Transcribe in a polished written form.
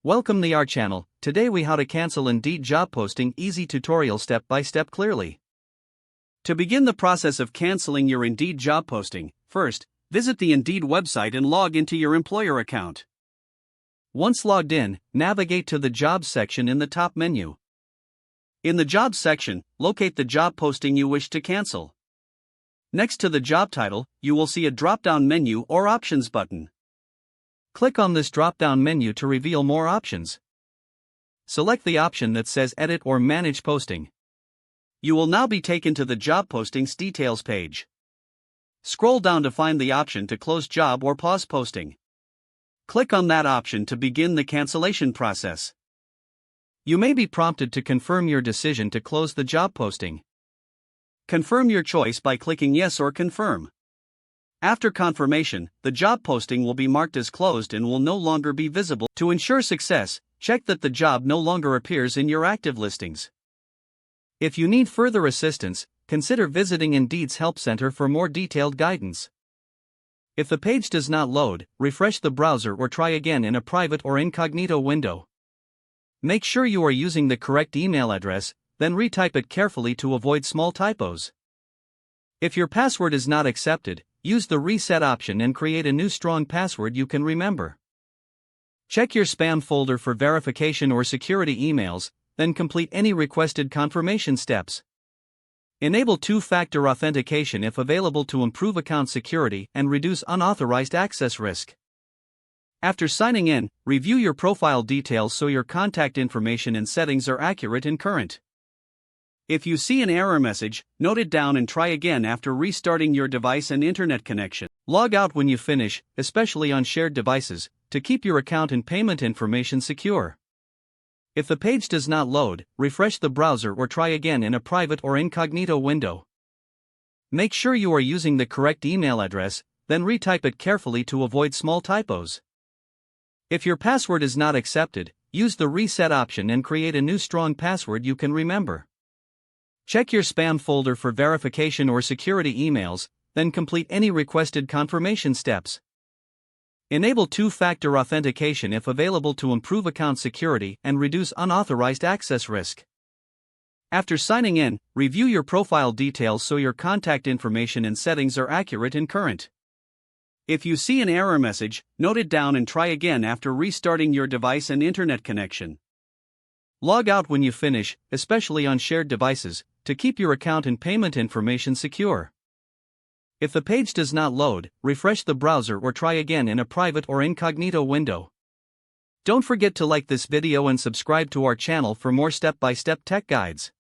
Welcome to our channel. Today we how to cancel Indeed job posting easy tutorial step by step clearly. To begin the process of canceling your Indeed job posting, first, visit the Indeed website and log into your employer account. Once logged in, navigate to the Jobs section in the top menu. In the Jobs section, locate the job posting you wish to cancel. Next to the job title, you will see a drop-down menu or options button. Click on this drop-down menu to reveal more options. Select the option that says Edit or Manage Posting. You will now be taken to the job postings details page. Scroll down to find the option to close job or pause posting. Click on that option to begin the cancellation process. You may be prompted to confirm your decision to close the job posting. Confirm your choice by clicking Yes or Confirm. After confirmation, the job posting will be marked as closed and will no longer be visible. To ensure success, check that the job no longer appears in your active listings. If you need further assistance, consider visiting Indeed's Help Center for more detailed guidance. If the page does not load, refresh the browser or try again in a private or incognito window. Make sure you are using the correct email address, then retype it carefully to avoid small typos. If your password is not accepted, use the reset option and create a new strong password you can remember. Check your spam folder for verification or security emails, then complete any requested confirmation steps. Enable two-factor authentication if available to improve account security and reduce unauthorized access risk. After signing in, review your profile details so your contact information and settings are accurate and current. If you see an error message, note it down and try again after restarting your device and internet connection. Log out when you finish, especially on shared devices, to keep your account and payment information secure. If the page does not load, refresh the browser or try again in a private or incognito window. Make sure you are using the correct email address, then retype it carefully to avoid small typos. If your password is not accepted, use the reset option and create a new strong password you can remember. Check your spam folder for verification or security emails, then complete any requested confirmation steps. Enable two-factor authentication if available to improve account security and reduce unauthorized access risk. After signing in, review your profile details so your contact information and settings are accurate and current. If you see an error message, note it down and try again after restarting your device and internet connection. Log out when you finish, especially on shared devices, to keep your account and payment information secure. If the page does not load, refresh the browser or try again in a private or incognito window. Don't forget to like this video and subscribe to our channel for more step-by-step tech guides.